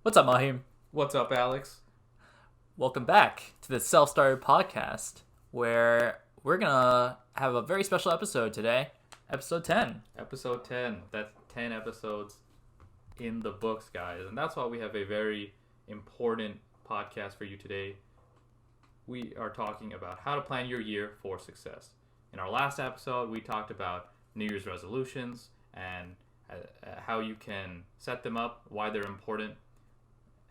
What's up, Mahim? What's up, Alex? Welcome back to the Self-Started Podcast, where we're gonna have a very special episode today, episode 10. Episode 10. That's 10 episodes in the books, guys. And that's why we have a very important podcast for you today. We are talking about how to plan your year for success. In our last episode, we talked about New Year's resolutions and how you can set them up, why they're important.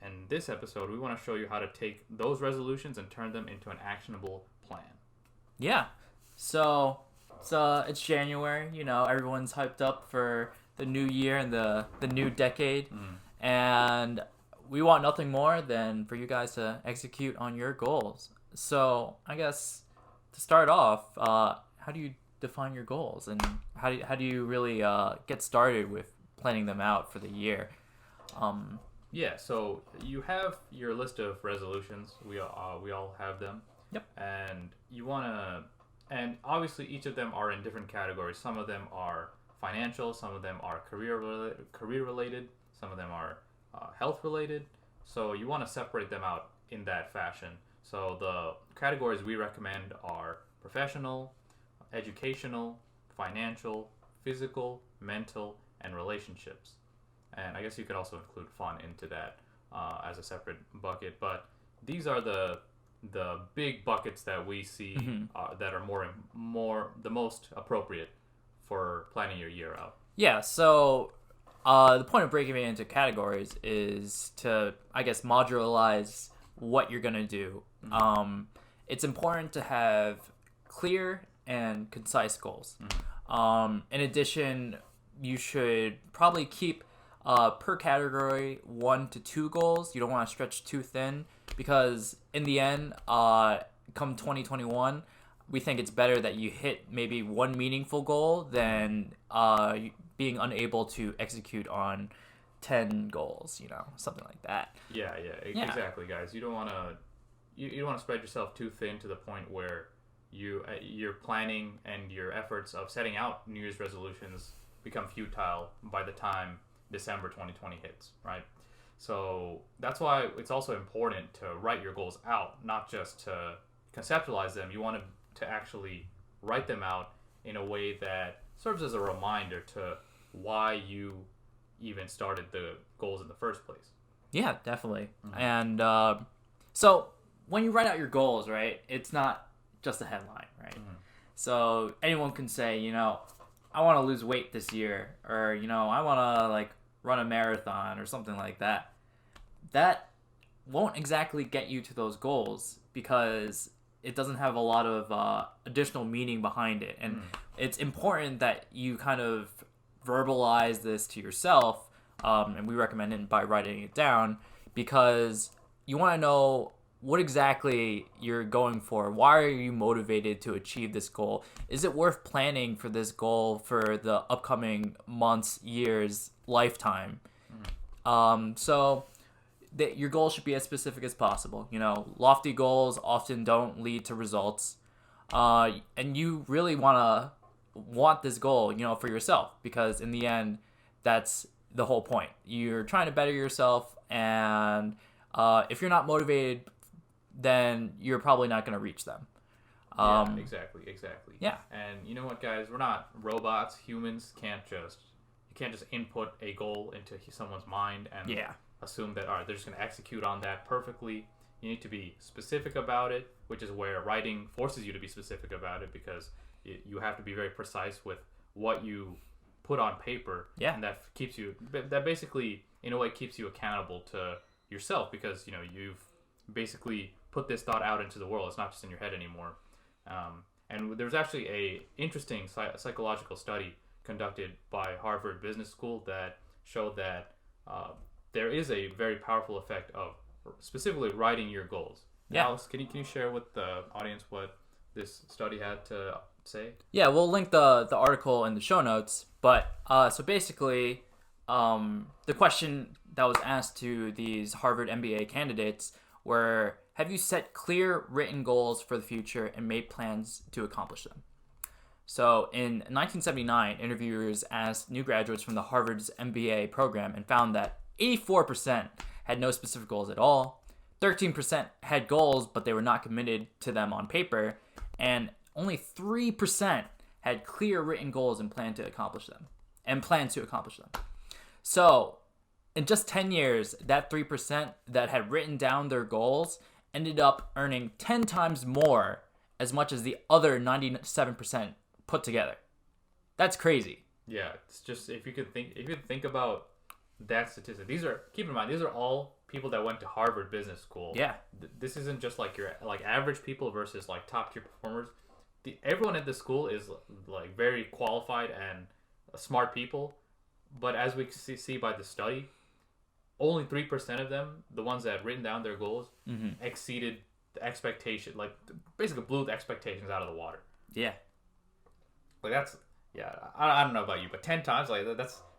And this episode, we want to show you how to take those resolutions and turn them into an actionable plan. Yeah, so it's January. Everyone's hyped up for the new year and the new decade, and we want nothing more than for you guys to execute on your goals. So I guess to start off, how do you define your goals, and how do you really get started with planning them out for the year? Yeah, so you have your list of resolutions. We all have them. Yep. And obviously each of them are in different categories. Some of them are financial, some of them are career related, some of them are health related. So you want to separate them out in that fashion. So the categories we recommend are professional, educational, financial, physical, mental, and relationships. And I guess you could also include fun into that as a separate bucket. But these are the big buckets that we see that are the most appropriate for planning your year out. Yeah, so the point of breaking it into categories is to, I guess, modularize what you're going to do. It's important to have clear and concise goals. In addition, you should probably keep per category 1 to 2 goals. You don't want to stretch too thin, because in the end, come 2021, we think it's better that you hit maybe one meaningful goal than being unable to execute on 10 goals, something like that. Yeah, exactly, guys. You don't want to spread yourself too thin to the point where your planning and your efforts of setting out New Year's resolutions become futile by the time December 2020 hits, right? So that's why it's also important to write your goals out, not just to conceptualize them. You want to actually write them out in a way that serves as a reminder to why you even started the goals in the first place. Yeah, definitely. And so when you write out your goals, right, it's not just a headline, right? So anyone can say, I want to lose weight this year, or, I want to run a marathon or something like that. That won't exactly get you to those goals, because it doesn't have a lot of additional meaning behind it. And it's important that you kind of verbalize this to yourself, and we recommend it by writing it down, because you want to know what exactly you're going for. Why are you motivated to achieve this goal? Is it worth planning for this goal for the upcoming months, years, lifetime? So that your goal should be as specific as possible. Lofty goals often don't lead to results, and you really want this goal, for yourself, because in the end, that's the whole point. You're trying to better yourself, and if you're not motivated, then you're probably not going to reach them. Exactly. Yeah. And you know what, guys? We're not robots. Humans can't just input a goal into someone's mind and assume that, all right, they're just going to execute on that perfectly. You need to be specific about it, which is where writing forces you to be specific about it, because you have to be very precise with what you put on paper. Yeah. And that basically, in a way, keeps you accountable to yourself, because, you've basically put this thought out into the world. It's not just in your head anymore. And there's actually a interesting psychological study conducted by Harvard Business School that showed that there is a very powerful effect of specifically writing your goals. Yeah. Alex, can you share with the audience what this study had to say? Yeah, we'll link the article in the show notes. But so basically, the question that was asked to these Harvard MBA candidates were, have you set clear written goals for the future and made plans to accomplish them? So in 1979, interviewers asked new graduates from the Harvard's MBA program and found that 84% had no specific goals at all. 13% had goals, but they were not committed to them on paper. And only 3% had clear written goals and plan to accomplish them. So, in just 10 years, that 3% that had written down their goals ended up earning 10 times more, as much as the other 97% put together. That's crazy. Yeah, it's just if you could think about that statistic. Keep in mind, these are all people that went to Harvard Business School. Yeah. This isn't just like your average people versus like top tier performers. Everyone at the school is like very qualified and smart people, but as we see by the study, only 3% of them, the ones that had written down their goals, exceeded the expectation, like basically blew the expectations out of the water. Yeah. Like that's, yeah, I don't know about you, but 10 times, like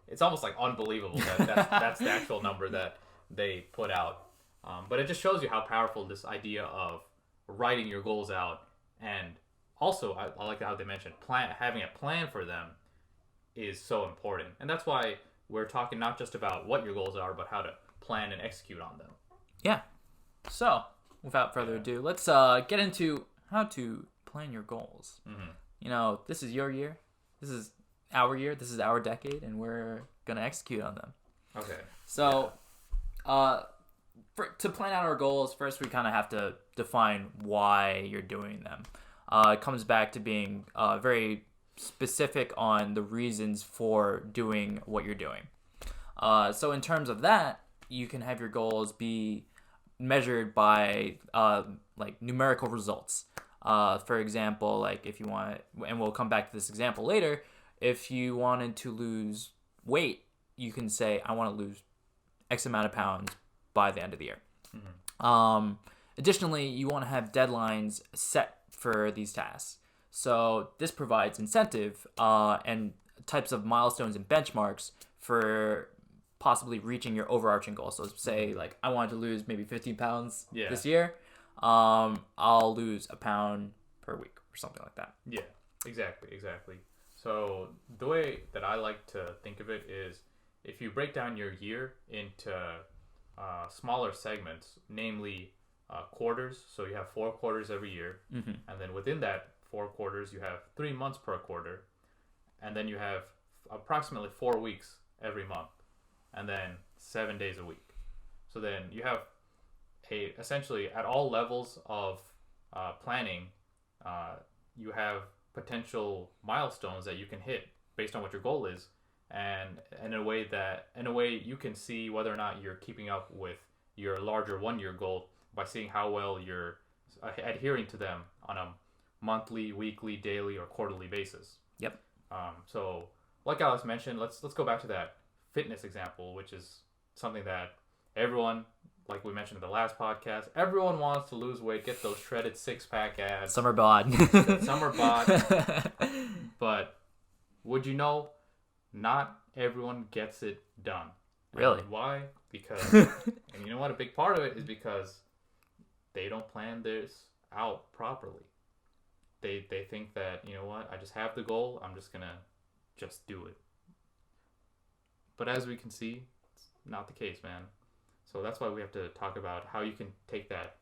it's almost like unbelievable that's the actual number that they put out. But it just shows you how powerful this idea of writing your goals out, and also I like how they mentioned having a plan for them is so important. And that's why we're talking not just about what your goals are, but how to plan and execute on them. Yeah. So, without further ado, let's get into how to plan your goals. You know, this is your year. This is our year. This is our decade, and we're going to execute on them. Okay. So, to plan out our goals, first we kind of have to define why you're doing them. It comes back to being very specific on the reasons for doing what you're doing. So in terms of that, you can have your goals be measured by like numerical results. For example, like if you want, and we'll come back to this example later, if you wanted to lose weight, you can say, I want to lose X amount of pounds by the end of the year. Additionally, you want to have deadlines set for these tasks. So this provides incentive and types of milestones and benchmarks for possibly reaching your overarching goal. So say like I wanted to lose maybe 15 pounds this year. I'll lose a pound per week or something like that. Yeah, exactly. So the way that I like to think of it is if you break down your year into smaller segments, namely quarters. So you have 4 quarters every year. And then within that 4 quarters, you have 3 months per quarter. And then you have approximately 4 weeks every month. And then 7 days a week. So then you have essentially at all levels of planning, you have potential milestones that you can hit based on what your goal is, and in a way you can see whether or not you're keeping up with your larger 1-year goal by seeing how well you're adhering to them on a monthly, weekly, daily, or quarterly basis. Yep. So like Alex mentioned, let's go back to that fitness example, which is something that everyone, like we mentioned in the last podcast, everyone wants to lose weight, get those shredded 6-pack abs. Summer bod. Summer bod. But would you know, not everyone gets it done. Really? And why? Because, and you know what, a big part of it is because they don't plan this out properly. They think that, you know what, I just have the goal, I'm just gonna just do it. But as we can see, it's not the case, man. So that's why we have to talk about how you can take that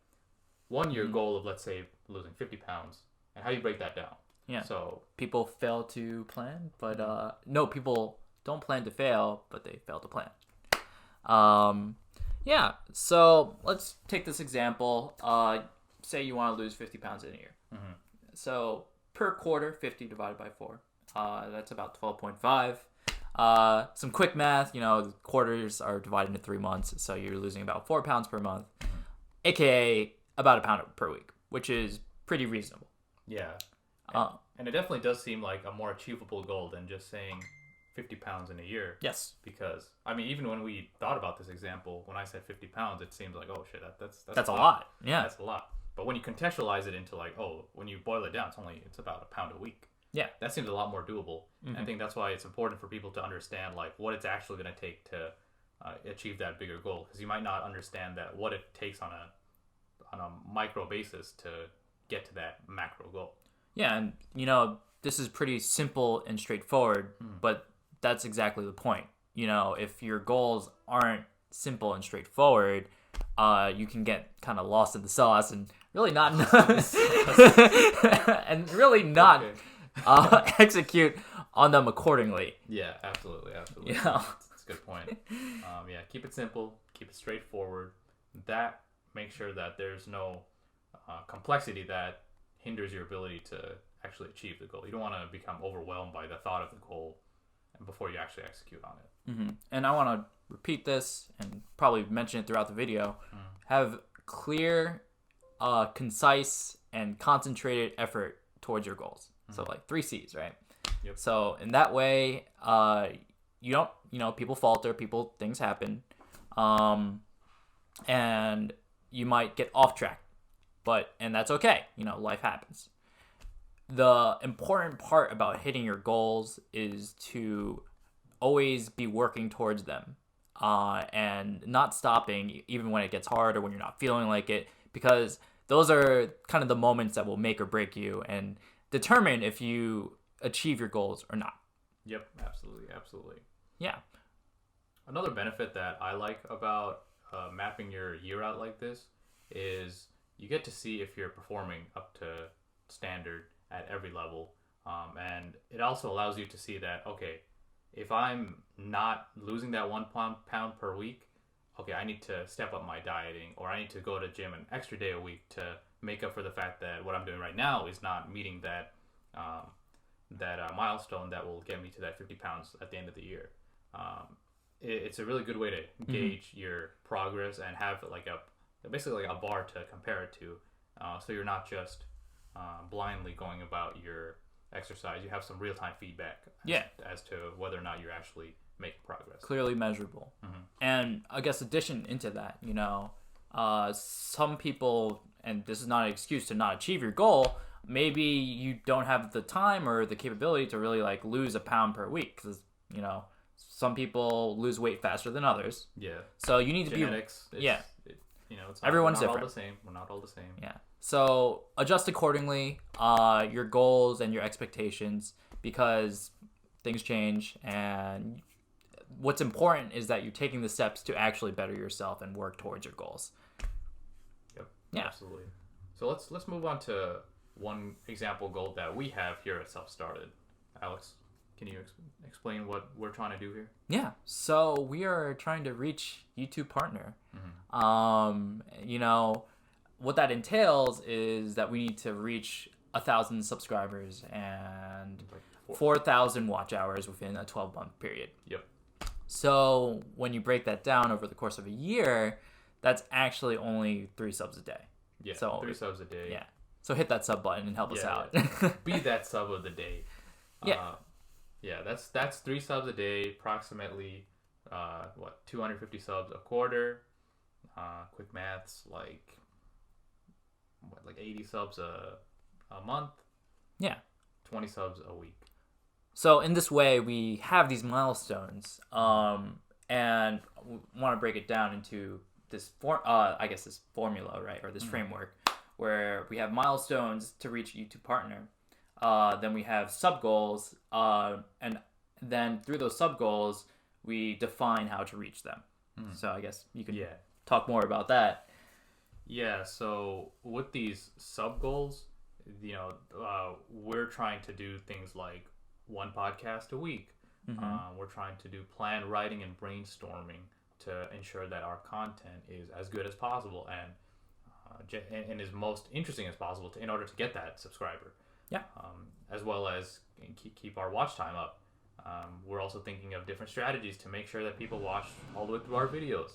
1-year goal of, let's say, losing 50 pounds, and how you break that down. Yeah. So people fail to plan, but no, people don't plan to fail, but they fail to plan. Yeah. So let's take this example. Say you want to lose 50 pounds in a year. So per quarter, 50 divided by 4. That's about 12.5. Some quick math, quarters are divided into 3 months, so you're losing about 4 pounds per month, aka about a pound per week, which is pretty reasonable. Yeah. And it definitely does seem like a more achievable goal than just saying 50 pounds in a year. Yes. Because, I mean, even when we thought about this example, when I said 50 pounds, it seems like, oh shit, that's a lot. Yeah. That's a lot. But when you contextualize it into like, oh, when you boil it down, it's about a pound a week. Yeah. That seems a lot more doable. And I think that's why it's important for people to understand like what it's actually going to take to achieve that bigger goal. Because you might not understand that what it takes on a micro basis to get to that macro goal. Yeah, and this is pretty simple and straightforward, but that's exactly the point. If your goals aren't simple and straightforward, you can get kind of lost in the sauce and really not and really not execute on them accordingly. Yeah, absolutely. Yeah. That's a good point. Yeah, keep it simple, keep it straightforward. That makes sure that there's no complexity that hinders your ability to actually achieve the goal. You don't want to become overwhelmed by the thought of the goal before you actually execute on it. Mm-hmm. And I want to repeat this and probably mention it throughout the video. Have clear, concise, and concentrated effort towards your goals. So like 3 C's, right? Yep. So in that way, you don't, people falter, things happen, and you might get off track, and that's okay. Life happens. The important part about hitting your goals is to always be working towards them, and not stopping even when it gets hard or when you're not feeling like it, because those are kind of the moments that will make or break you and determine if you achieve your goals or not. Yep, absolutely. Yeah. Another benefit that I like about mapping your year out like this is you get to see if you're performing up to standard at every level, and it also allows you to see that, okay, if I'm not losing that 1 pound per week, okay, I need to step up my dieting, or I need to go to gym an extra day a week to make up for the fact that what I'm doing right now is not meeting that milestone that will get me to that 50 pounds at the end of the year. It's a really good way to gauge your progress and have basically a bar to compare it to, so you're not just blindly going about your exercise. You have some real-time feedback as to whether or not you're actually making progress. Clearly measurable. And I guess addition into that, some people, and this is not an excuse to not achieve your goal, maybe you don't have the time or the capability to really lose a pound per week, because some people lose weight faster than others. Yeah. So you need to Genetics, be everyone's different. We're not all the same. Yeah. So adjust accordingly, your goals and your expectations, because things change, and what's important is that you're taking the steps to actually better yourself and work towards your goals. Yep. Yeah. Absolutely. So let's move on to one example goal that we have here at Self Started. Alex, can you explain what we're trying to do here? Yeah. So we are trying to reach YouTube Partner. What that entails is that we need to reach 1,000 subscribers and 4,000 watch hours within a 12-month period. Yep. So when you break that down over the course of a year, that's actually only 3 subs a day. Yeah, so 3 subs a day. Yeah. So hit that sub button and help us out. Be that sub of the day. Yeah. That's 3 subs a day, approximately 250 subs a quarter. Quick maths, like 80 subs a month. Yeah. 20 subs a week. So in this way, we have these milestones, and we want to break it down into this this formula, right, or this framework, where we have milestones to reach YouTube Partner. Then we have sub goals, and then through those sub goals, we define how to reach them. So I guess you can talk more about that. Yeah. So with these sub goals, we're trying to do things like 1 podcast a week. We're trying to do plan writing and brainstorming to ensure that our content is as good as possible and is most interesting as possible in order to get that subscriber. Yeah. As well as keep our watch time up. We're also thinking of different strategies to make sure that people watch all the way through our videos.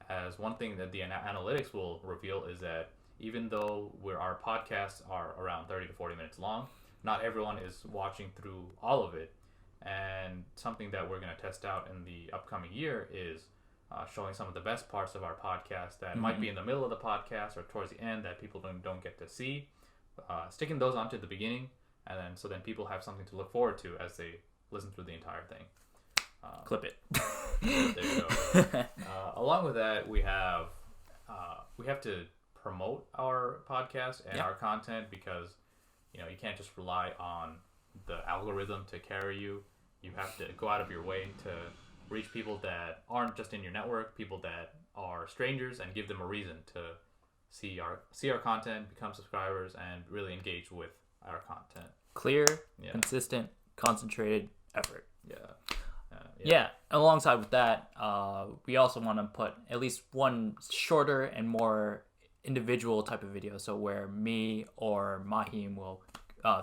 As one thing that the analytics will reveal is that even though our podcasts are around 30 to 40 minutes long, not everyone is watching through all of it. And something that we're going to test out in the upcoming year is showing some of the best parts of our podcast that might be in the middle of the podcast or towards the end that people don't get to see. Sticking those onto the beginning, and then people have something to look forward to as they listen through the entire thing. Clip it. There you go. Along with that, we have to promote our podcast and our content, because you can't just rely on the algorithm to carry you. You have to go out of your way to reach people that aren't just in your network, people that are strangers, and give them a reason to see our content, become subscribers, and really engage with our content. Clear, consistent, concentrated effort. Yeah. Alongside with that, we also want to put at least one shorter and more individual type of video. So where me or Mahim will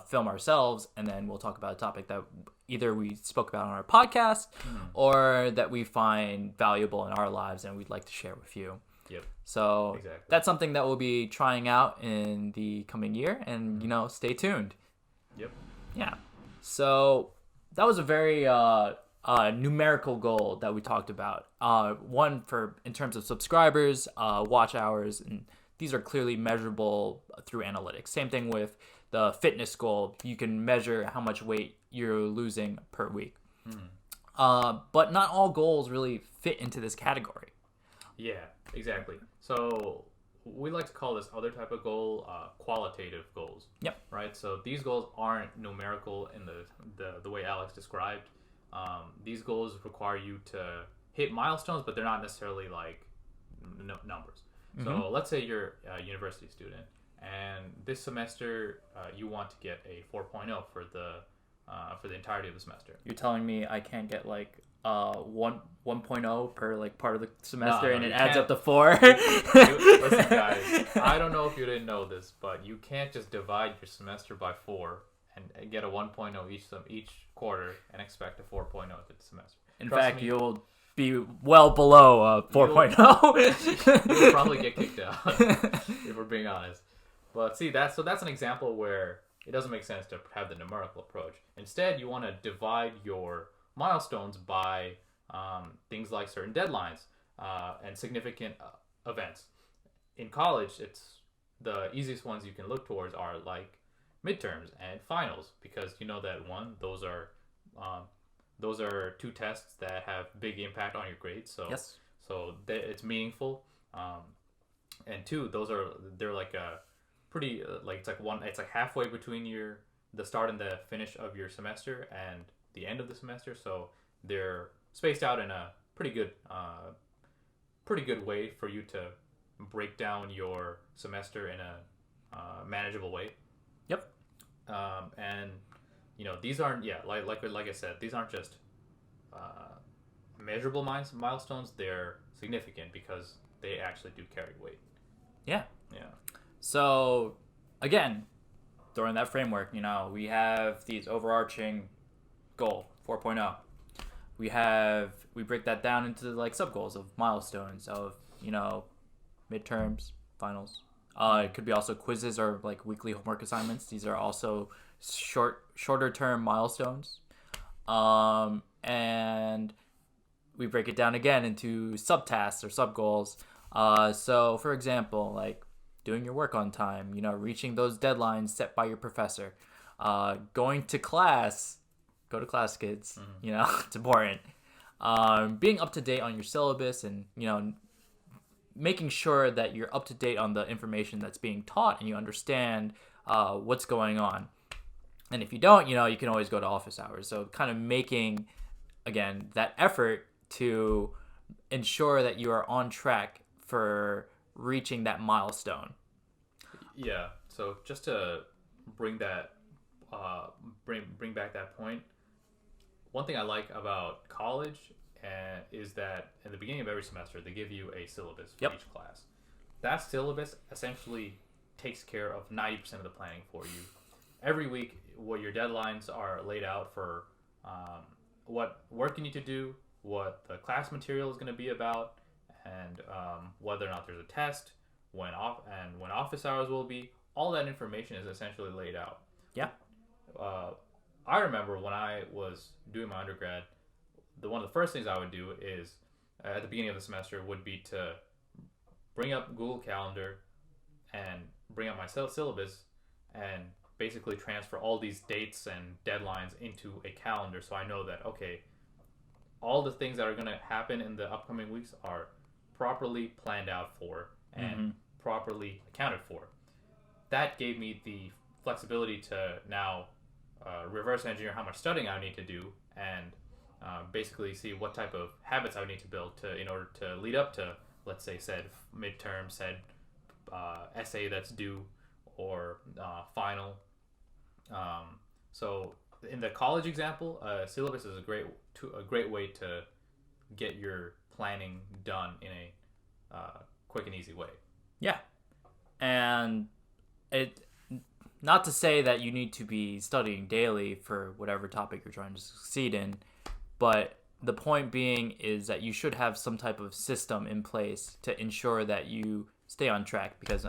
film ourselves, and then we'll talk about a topic that either we spoke about on our podcast or that we find valuable in our lives and we'd like to share with you. Yep. So that's something that we'll be trying out in the coming year, and stay tuned. Yep. Yeah. So that was a very numerical goal that we talked about. One for in terms of subscribers, watch hours, and these are clearly measurable through analytics. Same thing with the fitness goal. You can measure how much weight you're losing per week. But not all goals really fit into this category. Yeah, exactly. So we like to call this other type of goal qualitative goals. Yep. Right. So these goals aren't numerical in the way Alex described. These goals require you to hit milestones, but they're not necessarily like numbers. So let's say you're a university student, and this semester you want to get a 4.0 for the entirety of the semester. You're telling me I can't get like 1.0 per like part of the semester, and it adds up to 4? Listen, guys, I don't know if you didn't know this, but you can't just divide your semester by 4 and get a 1.0 each quarter and expect a 4.0 at the semester. In fact, you'll be well below 4.0. You'll probably get kicked out if we're being honest. But see, that's an example where it doesn't make sense to have the numerical approach. Instead, you want to divide your milestones by things like certain deadlines and significant events. In college, it's the easiest ones you can look towards are like midterms and finals, because you know that one, those are two tests that have big impact on your grades. So yes. So it's meaningful. And two, they're like a pretty it's like halfway between the start and the finish of your semester and the end of the semester. So they're spaced out in a pretty good way for you to break down your semester in a manageable way. Yep. And these aren't like I said, these aren't just measurable milestones. They're significant because they actually do carry weight. Yeah. Yeah. So again, during that framework, we have these overarching goal 4.0. We break that down into like sub goals of milestones of midterms, finals. It could be also quizzes or like weekly homework assignments. These are also shorter term milestones. And we break it down again into subtasks or sub goals. So for example, like doing your work on time, reaching those deadlines set by your professor, going to class. Go to class, kids. It's important. Being up to date on your syllabus and, making sure that you're up to date on the information that's being taught and you understand what's going on. And if you don't, you can always go to office hours. So kind of making, again, that effort to ensure that you are on track for reaching that milestone. Yeah. So just to bring that, bring back that point, one thing I like about college is that in the beginning of every semester, they give you a syllabus for each class. That syllabus essentially takes care of 90% of the planning for you. Every week, what your deadlines are laid out for what work you need to do, what the class material is going to be about, and whether or not there's a test, when office hours will be. All that information is essentially laid out. Yeah. I remember when I was doing my undergrad, one of the first things I would do is at the beginning of the semester would be to bring up Google Calendar and bring up my syllabus and basically transfer all these dates and deadlines into a calendar, so I know that, okay, all the things that are going to happen in the upcoming weeks are properly planned out for and properly accounted for. That gave me the flexibility to now reverse engineer how much studying I need to do and basically see what type of habits I would need to build in order to lead up to, let's say, said midterm, said essay that's due, or final. So in the college example, syllabus is a great way to get your planning done in a quick and easy way. Yeah, and it. Not to say that you need to be studying daily for whatever topic you're trying to succeed in, but the point being is that you should have some type of system in place to ensure that you stay on track. Because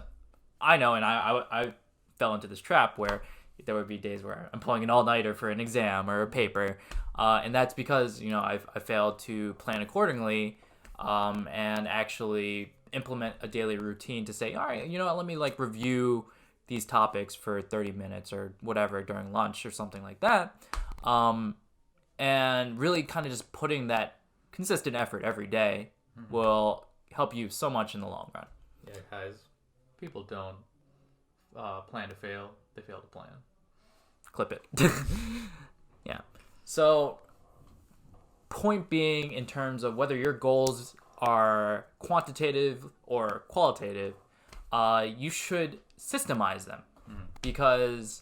I know, and I fell into this trap where there would be days where I'm pulling an all-nighter for an exam or a paper, and that's because I failed to plan accordingly and actually implement a daily routine to say, all right, let me review these topics for 30 minutes or whatever during lunch or something like that. And really kind of just putting that consistent effort every day will help you so much in the long run. Yeah, guys, people don't plan to fail. They fail to plan. Clip it. Yeah. So, point being, in terms of whether your goals are quantitative or qualitative, you should systemize them, because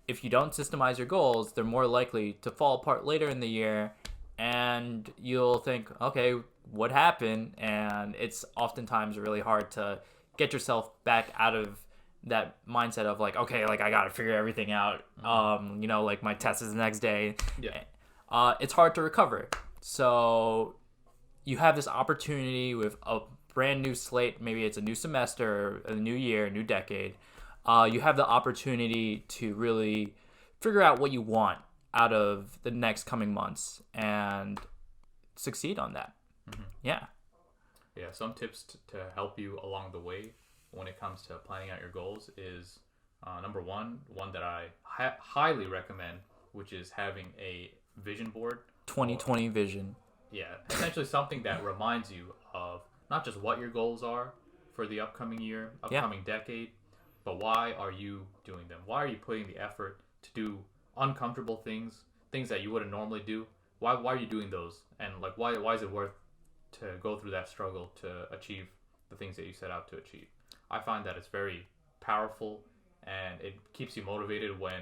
if you don't systemize your goals, they're more likely to fall apart later in the year, and you'll think, okay, what happened? And it's oftentimes really hard to get yourself back out of that mindset of okay, I gotta figure everything out. My test is the next day. Yeah. It's hard to recover. So you have this opportunity with a brand new slate. Maybe it's a new semester, a new year, a new decade. You have the opportunity to really figure out what you want out of the next coming months and succeed on that. Yeah. Some tips to help you along the way when it comes to planning out your goals is number one that I highly recommend, which is having a vision board. 2020 vision. Yeah, essentially something that reminds you of not just what your goals are for the upcoming year, decade, but why are you doing them? Why are you putting the effort to do uncomfortable things that you wouldn't normally do? Why are you doing those? And why is it worth to go through that struggle to achieve the things that you set out to achieve? I find that it's very powerful, and it keeps you motivated when,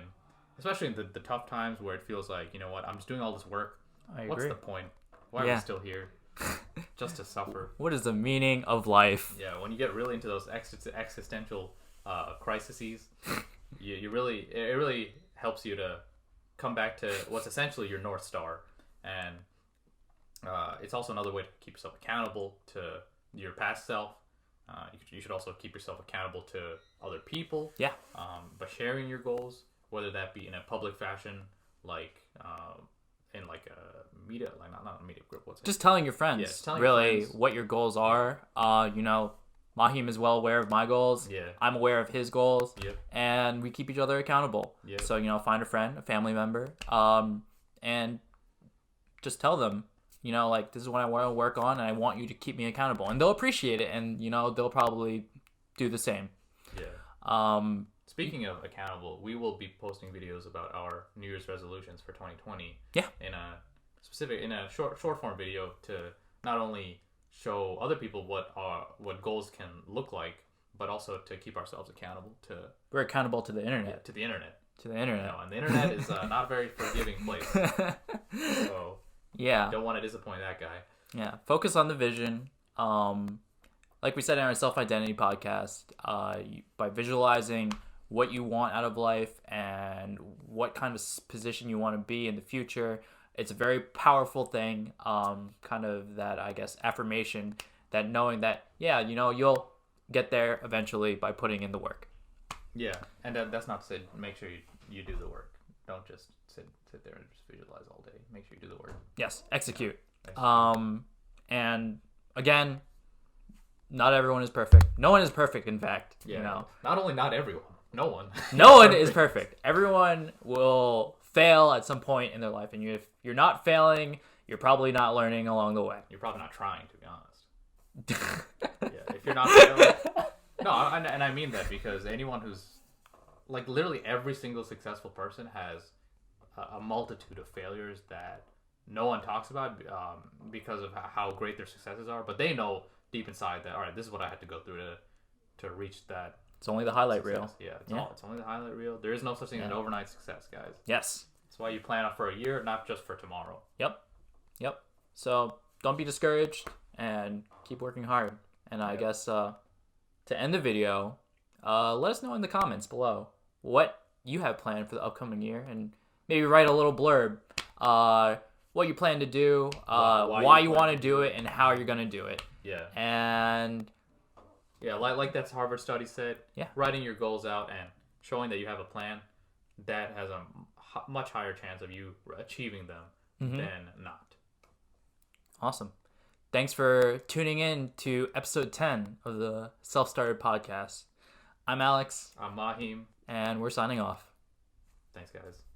especially in the tough times where it feels like, I'm just doing all this work. What's the point? Why are we still here? Just to suffer. What is the meaning of life? Yeah, when you get really into those existential crises, it really helps you to come back to what's essentially your North Star. And it's also another way to keep yourself accountable to your past self. You should also keep yourself accountable to other people. Yeah. By sharing your goals, whether that be in a public fashion, in a media, not a media group. Just telling your friends, telling really, your friends what your goals are. Mahim is well aware of my goals. Yeah. I'm aware of his goals. Yep. And we keep each other accountable. Yep. So, find a friend, a family member, and just tell them, this is what I want to work on, and I want you to keep me accountable. And they'll appreciate it, and, they'll probably do the same. Yeah. Speaking of accountable, we will be posting videos about our New Year's resolutions for 2020. Yeah. In a short form video to not only show other people what goals can look like, but also to keep ourselves accountable to. We're accountable to the internet. Yeah, to the internet. To the internet. And the internet is not a very forgiving place. So. Yeah. Don't want to disappoint that guy. Yeah. Focus on the vision. Like we said in our self-identity podcast, by visualizing what you want out of life and what kind of position you want to be in the future, it's a very powerful thing. Kind of that, I guess, affirmation, that knowing that, you'll get there eventually by putting in the work. Yeah. And that's not to say make sure you do the work. Don't just sit there and just visualize all day. Make sure you do the work. Yes, execute. And again, not everyone is perfect. No one is perfect, in fact. Yeah. Not only not everyone. No one. No one is perfect. Everyone will fail at some point in their life, and if you're not failing, you're probably not learning along the way. You're probably not trying, to be honest. Yeah, if you're not failing. No, and I mean that because anyone who's literally every single successful person has a multitude of failures that no one talks about because of how great their successes are, but they know deep inside that, all right, this is what I had to go through to reach that. It's only the highlight success. reel. Yeah, it's only the highlight reel. There is no such thing as an overnight success, guys. Yes. That's why you plan out for a year, not just for tomorrow. Yep. So don't be discouraged and keep working hard. And I guess to end the video, let us know in the comments below what you have planned for the upcoming year, and maybe write a little blurb what you plan to do, why you want to do it, and how you're going to do it. Yeah. And yeah, like that Harvard study said, yeah, writing your goals out and showing that you have a plan, that has a much higher chance of you achieving them than not. Awesome. Thanks for tuning in to episode 10 of the Self-Started Podcast. I'm Alex. I'm Mahim. And we're signing off. Thanks, guys.